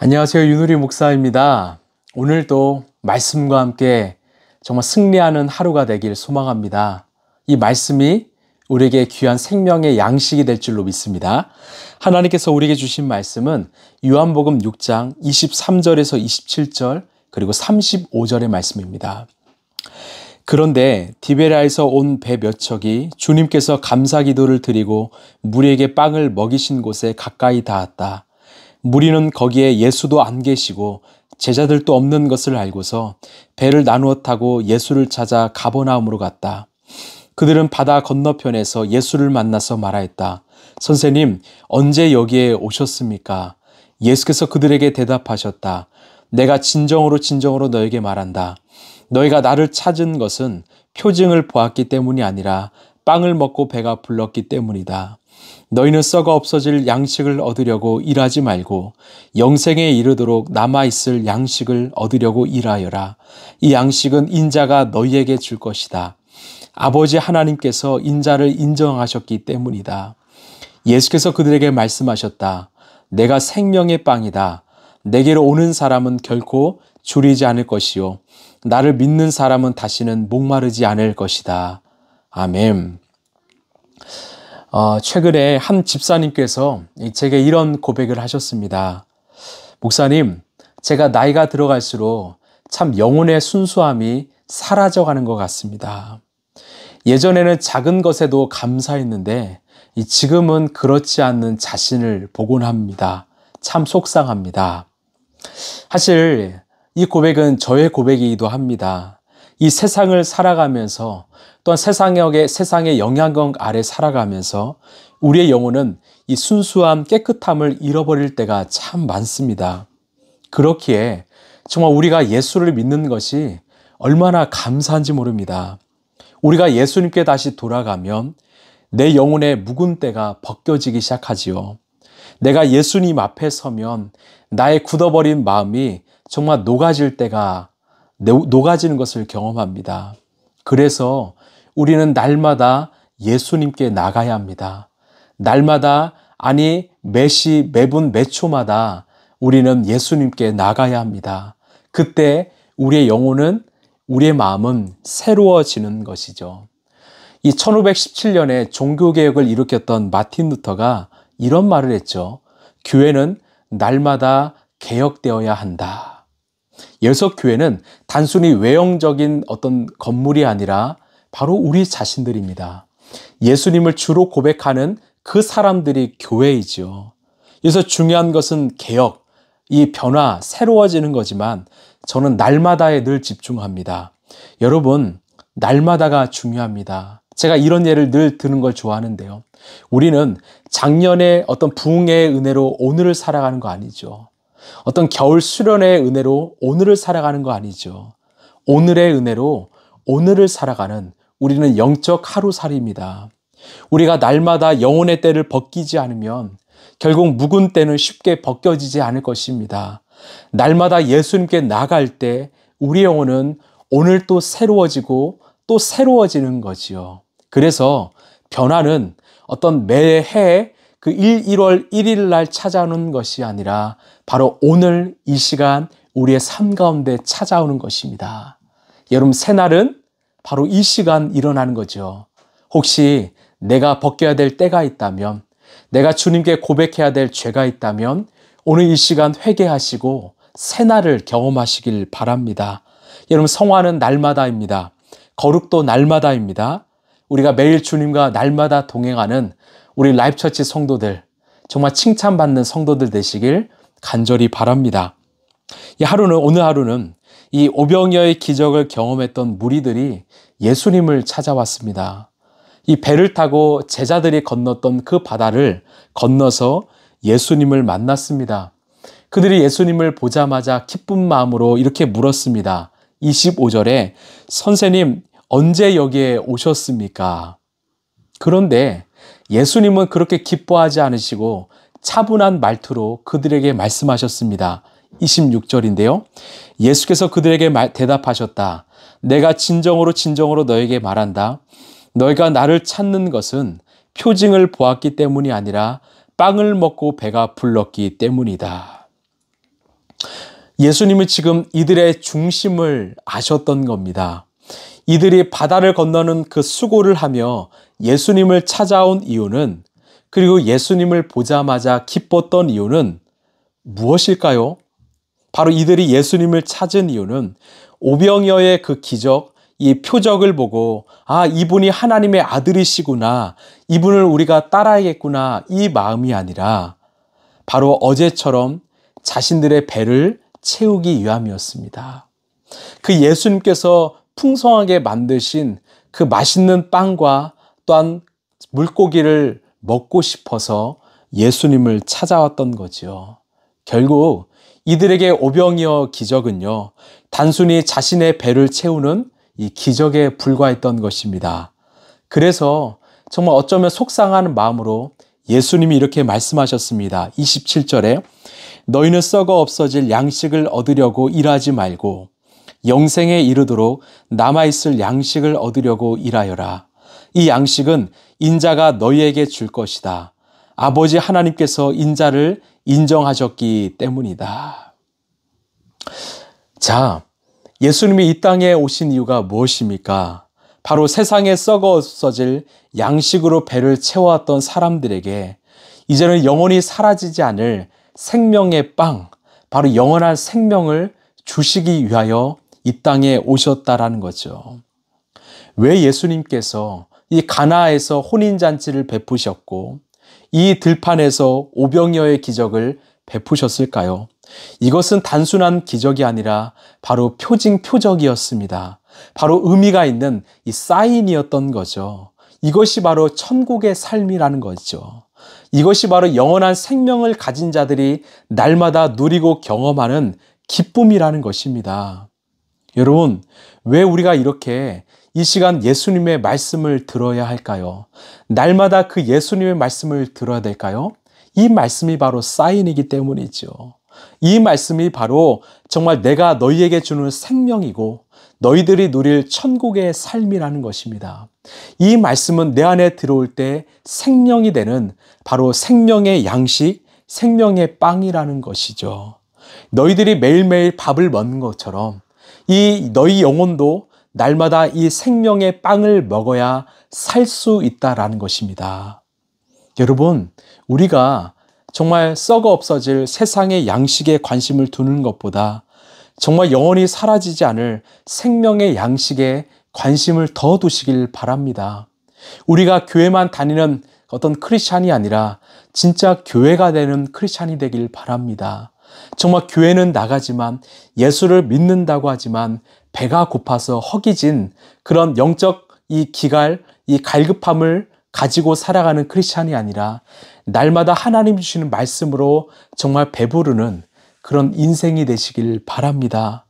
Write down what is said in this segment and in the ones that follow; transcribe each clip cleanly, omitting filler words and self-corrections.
안녕하세요. 윤우리 목사입니다. 오늘도 말씀과 함께 정말 승리하는 하루가 되길 소망합니다. 이 말씀이 우리에게 귀한 생명의 양식이 될 줄로 믿습니다. 하나님께서 우리에게 주신 말씀은 요한복음 6장 23절에서 27절 그리고 35절의 말씀입니다. 그런데 디베랴에서 온 배 몇 척이 주님께서 감사 기도를 드리고 무리에게 빵을 먹이신 곳에 가까이 닿았다. 무리는 거기에 예수도 안 계시고 제자들도 없는 것을 알고서 배를 나누어 타고 예수를 찾아 가버나움으로 갔다. 그들은 바다 건너편에서 예수를 만나서 말하였다. 선생님, 언제 여기에 오셨습니까? 예수께서 그들에게 대답하셨다. 내가 진정으로 너에게 말한다. 너희가 나를 찾은 것은 표징을 보았기 때문이 아니라 빵을 먹고 배가 불렀기 때문이다. 너희는 썩어 없어질 양식을 얻으려고 일하지 말고 영생에 이르도록 남아있을 양식을 얻으려고 일하여라. 이 양식은 인자가 너희에게 줄 것이다. 아버지 하나님께서 인자를 인정하셨기 때문이다. 예수께서 그들에게 말씀하셨다. 내가 생명의 빵이다. 내게로 오는 사람은 결코 줄이지 않을 것이요 나를 믿는 사람은 다시는 목마르지 않을 것이다. 아멘. 최근에 한 집사님께서 제게 이런 고백을 하셨습니다. 목사님, 제가 나이가 들어갈수록 참 영혼의 순수함이 사라져가는 것 같습니다. 예전에는 작은 것에도 감사했는데 지금은 그렇지 않는 자신을 보곤 합니다. 참 속상합니다. 사실 이 고백은 저의 고백이기도 합니다. 이 세상을 살아가면서 또한 세상의 영향력 아래 살아가면서 우리의 영혼은 이 순수함, 깨끗함을 잃어버릴 때가 참 많습니다. 그렇기에 정말 우리가 예수를 믿는 것이 얼마나 감사한지 모릅니다. 우리가 예수님께 다시 돌아가면 내 영혼의 묵은 때가 벗겨지기 시작하지요. 내가 예수님 앞에 서면 나의 굳어버린 마음이 정말 녹아지는 것을 경험합니다. 그래서 우리는 날마다 예수님께 나가야 합니다. 날마다, 아니 매분 매초마다 우리는 예수님께 나가야 합니다. 그때 우리의 영혼은, 우리의 마음은 새로워지는 것이죠. 이 1517년에 종교개혁을 일으켰던 마틴 루터가 이런 말을 했죠. 교회는 날마다 개혁되어야 한다. 여기서 교회는 단순히 외형적인 어떤 건물이 아니라 바로 우리 자신들입니다. 예수님을 주로 고백하는 그 사람들이 교회이죠. 그래서 중요한 것은 개혁, 이 변화, 새로워지는 거지만 저는 날마다에 늘 집중합니다. 여러분, 날마다가 중요합니다. 제가 이런 예를 늘 드는 걸 좋아하는데요. 우리는 작년의 어떤 부흥의 은혜로 오늘을 살아가는 거 아니죠. 어떤 겨울 수련의 은혜로 오늘을 살아가는 거 아니죠. 오늘의 은혜로 오늘을 살아가는 우리는 영적 하루살이입니다. 우리가 날마다 영혼의 때를 벗기지 않으면 결국 묵은 때는 쉽게 벗겨지지 않을 것입니다. 날마다 예수님께 나갈 때 우리 영혼은 오늘 또 새로워지고 또 새로워지는 거지요. 그래서 변화는 어떤 매해 그 1월 1일 날 찾아오는 것이 아니라 바로 오늘 이 시간 우리의 삶 가운데 찾아오는 것입니다. 여러분, 새날은 바로 이 시간 일어나는 거죠. 혹시 내가 벗겨야 될 때가 있다면, 내가 주님께 고백해야 될 죄가 있다면 오늘 이 시간 회개하시고 새날을 경험하시길 바랍니다. 여러분, 성화는 날마다입니다. 거룩도 날마다입니다. 우리가 매일 주님과 날마다 동행하는 우리 라이프처치 성도들, 정말 칭찬받는 성도들 되시길 간절히 바랍니다. 오늘 하루는 이 오병이어의 기적을 경험했던 무리들이 예수님을 찾아왔습니다. 이 배를 타고 제자들이 건넜던 그 바다를 건너서 예수님을 만났습니다. 그들이 예수님을 보자마자 기쁜 마음으로 이렇게 물었습니다. 25절에 선생님, 언제 여기에 오셨습니까? 그런데 예수님은 그렇게 기뻐하지 않으시고 차분한 말투로 그들에게 말씀하셨습니다. 26절인데요. 예수께서 그들에게 대답하셨다. 내가 진정으로 너에게 말한다. 너희가 나를 찾는 것은 표징을 보았기 때문이 아니라 빵을 먹고 배가 불렀기 때문이다. 예수님은 지금 이들의 중심을 아셨던 겁니다. 이들이 바다를 건너는 그 수고를 하며 예수님을 찾아온 이유는, 그리고 예수님을 보자마자 기뻤던 이유는 무엇일까요? 바로 이들이 예수님을 찾은 이유는 오병이어의 그 기적, 이 표적을 보고 아, 이분이 하나님의 아들이시구나, 이분을 우리가 따라야겠구나, 이 마음이 아니라 바로 어제처럼 자신들의 배를 채우기 위함이었습니다. 그 예수님께서 풍성하게 만드신 그 맛있는 빵과 또한 물고기를 먹고 싶어서 예수님을 찾아왔던 거죠. 결국 이들에게 오병이어 기적은요, 단순히 자신의 배를 채우는 이 기적에 불과했던 것입니다. 그래서 정말 어쩌면 속상한 마음으로 예수님이 이렇게 말씀하셨습니다. 27절에 너희는 썩어 없어질 양식을 얻으려고 일하지 말고 영생에 이르도록 남아있을 양식을 얻으려고 일하여라. 이 양식은 인자가 너희에게 줄 것이다. 아버지 하나님께서 인자를 인정하셨기 때문이다. 자, 예수님이 이 땅에 오신 이유가 무엇입니까? 바로 세상에 썩어 없어질 양식으로 배를 채워왔던 사람들에게 이제는 영원히 사라지지 않을 생명의 빵, 바로 영원한 생명을 주시기 위하여 이 땅에 오셨다라는 거죠. 왜 예수님께서 이 가나에서 혼인잔치를 베푸셨고 이 들판에서 오병이어의 기적을 베푸셨을까요? 이것은 단순한 기적이 아니라 바로 표적이었습니다. 바로 의미가 있는 이 사인이었던 거죠. 이것이 바로 천국의 삶이라는 거죠. 이것이 바로 영원한 생명을 가진 자들이 날마다 누리고 경험하는 기쁨이라는 것입니다. 여러분, 왜 우리가 이렇게 이 시간 예수님의 말씀을 들어야 할까요? 날마다 그 예수님의 말씀을 들어야 될까요? 이 말씀이 바로 사인이기 때문이죠. 이 말씀이 바로 정말 내가 너희에게 주는 생명이고 너희들이 누릴 천국의 삶이라는 것입니다. 이 말씀은 내 안에 들어올 때 생명이 되는 바로 생명의 양식, 생명의 빵이라는 것이죠. 너희들이 매일매일 밥을 먹는 것처럼 이 너희 영혼도 날마다 이 생명의 빵을 먹어야 살 수 있다라는 것입니다. 여러분, 우리가 정말 썩어 없어질 세상의 양식에 관심을 두는 것보다 정말 영원히 사라지지 않을 생명의 양식에 관심을 더 두시길 바랍니다. 우리가 교회만 다니는 어떤 크리스찬이 아니라 진짜 교회가 되는 크리스찬이 되길 바랍니다. 정말 교회는 나가지만 예수를 믿는다고 하지만 배가 고파서 허기진 그런 영적 이 기갈, 이 갈급함을 가지고 살아가는 크리스찬이 아니라 날마다 하나님 주시는 말씀으로 정말 배부르는 그런 인생이 되시길 바랍니다.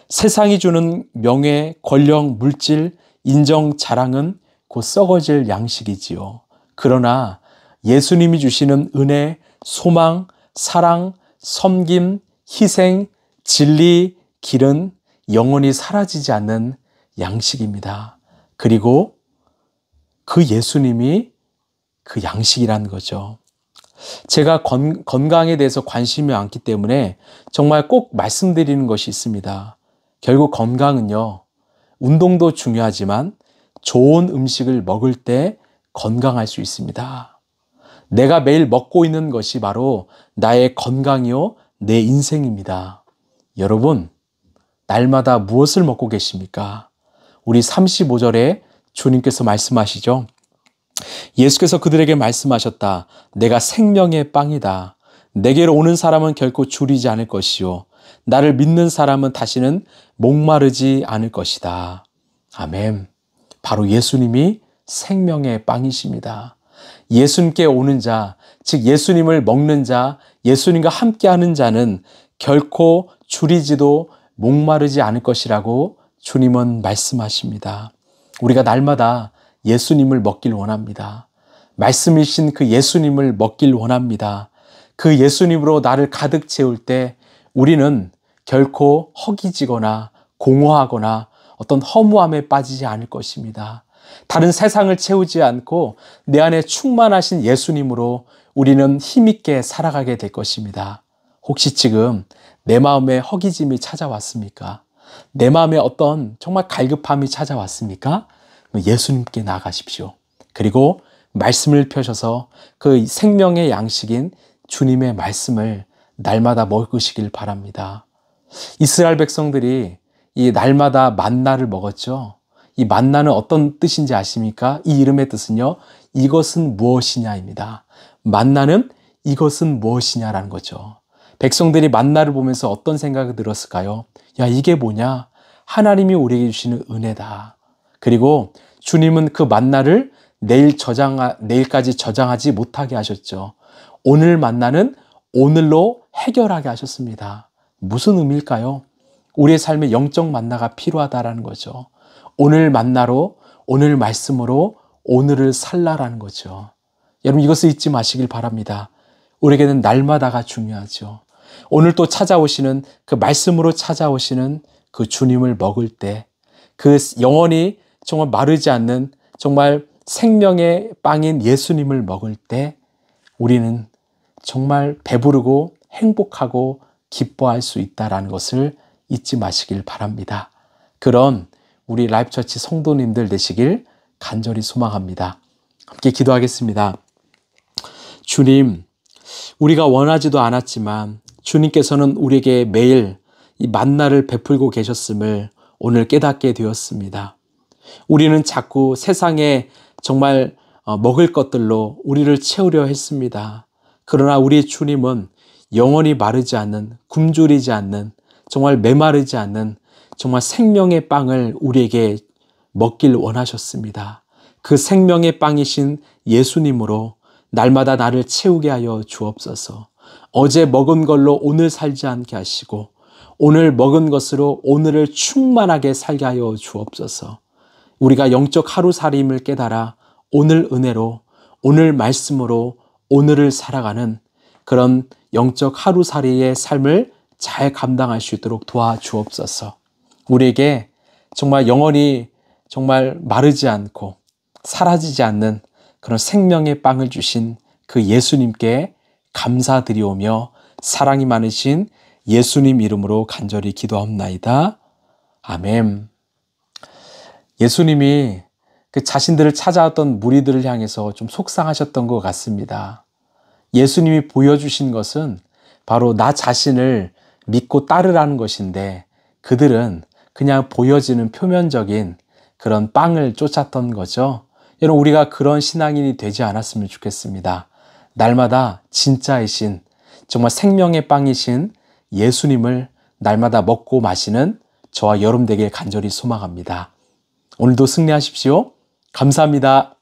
세상이 주는 명예, 권력, 물질, 인정, 자랑은 곧 썩어질 양식이지요. 그러나 예수님이 주시는 은혜, 소망, 사랑, 섬김, 희생, 진리, 길은 영원히 사라지지 않는 양식입니다. 그리고 그 예수님이 그 양식이라는 거죠. 제가 건강에 대해서 관심이 많기 때문에 정말 꼭 말씀드리는 것이 있습니다. 결국 건강은요, 운동도 중요하지만 좋은 음식을 먹을 때 건강할 수 있습니다. 내가 매일 먹고 있는 것이 바로 나의 건강이요, 내 인생입니다. 여러분, 날마다 무엇을 먹고 계십니까? 우리 35절에 주님께서 말씀하시죠. 예수께서 그들에게 말씀하셨다. 내가 생명의 빵이다. 내게로 오는 사람은 결코 줄이지 않을 것이요. 나를 믿는 사람은 다시는 목마르지 않을 것이다. 아멘. 바로 예수님이 생명의 빵이십니다. 예수님께 오는 자, 즉 예수님을 먹는 자, 예수님과 함께하는 자는 결코 줄이지도 목마르지 않을 것이라고 주님은 말씀하십니다. 우리가 날마다 예수님을 먹길 원합니다. 말씀이신 그 예수님을 먹길 원합니다. 그 예수님으로 나를 가득 채울 때 우리는 결코 허기지거나 공허하거나 어떤 허무함에 빠지지 않을 것입니다. 다른 세상을 채우지 않고 내 안에 충만하신 예수님으로 우리는 힘있게 살아가게 될 것입니다. 혹시 지금 내 마음에 허기짐이 찾아왔습니까? 내 마음에 어떤 정말 갈급함이 찾아왔습니까? 예수님께 나가십시오. 그리고 말씀을 펴셔서 그 생명의 양식인 주님의 말씀을 날마다 먹으시길 바랍니다. 이스라엘 백성들이 이 날마다 만나를 먹었죠. 이 만나는 어떤 뜻인지 아십니까? 이 이름의 뜻은요, 이것은 무엇이냐입니다. 만나는 이것은 무엇이냐라는 거죠. 백성들이 만나를 보면서 어떤 생각이 들었을까요? 야, 이게 뭐냐? 하나님이 우리에게 주시는 은혜다. 그리고 주님은 그 만나를 내일까지 저장하지 못하게 하셨죠. 오늘 만나는 오늘로 해결하게 하셨습니다. 무슨 의미일까요? 우리의 삶에 영적 만나가 필요하다라는 거죠. 오늘 만나로, 오늘 말씀으로 오늘을 살라라는 거죠. 여러분, 이것을 잊지 마시길 바랍니다. 우리에게는 날마다가 중요하죠. 오늘 또 찾아오시는 그 말씀으로 찾아오시는 그 주님을 먹을 때, 그 영원히 정말 마르지 않는 정말 생명의 빵인 예수님을 먹을 때 우리는 정말 배부르고 행복하고 기뻐할 수 있다는 것을 잊지 마시길 바랍니다. 그런 우리 라이프처치 성도님들 되시길 간절히 소망합니다. 함께 기도하겠습니다. 주님, 우리가 원하지도 않았지만 주님께서는 우리에게 매일 이 만나를 베풀고 계셨음을 오늘 깨닫게 되었습니다. 우리는 자꾸 세상에 정말 먹을 것들로 우리를 채우려 했습니다. 그러나 우리 주님은 영원히 마르지 않는, 굶주리지 않는, 정말 메마르지 않는 정말 생명의 빵을 우리에게 먹길 원하셨습니다. 그 생명의 빵이신 예수님으로 날마다 나를 채우게 하여 주옵소서. 어제 먹은 걸로 오늘 살지 않게 하시고 오늘 먹은 것으로 오늘을 충만하게 살게 하여 주옵소서. 우리가 영적 하루살임을 깨달아 오늘 은혜로, 오늘 말씀으로 오늘을 살아가는 그런 영적 하루살이의 삶을 잘 감당할 수 있도록 도와주옵소서. 우리에게 정말 영원히 정말 마르지 않고 사라지지 않는 그런 생명의 빵을 주신 그 예수님께 감사드리오며 사랑이 많으신 예수님 이름으로 간절히 기도합나이다. 아멘. 예수님이 그 자신들을 찾아왔던 무리들을 향해서 좀 속상하셨던 것 같습니다. 예수님이 보여주신 것은 바로 나 자신을 믿고 따르라는 것인데 그들은 그냥 보여지는 표면적인 그런 빵을 쫓았던 거죠. 여러분, 우리가 그런 신앙인이 되지 않았으면 좋겠습니다. 날마다 진짜이신 정말 생명의 빵이신 예수님을 날마다 먹고 마시는 저와 여러분 되길 간절히 소망합니다. 오늘도 승리하십시오. 감사합니다.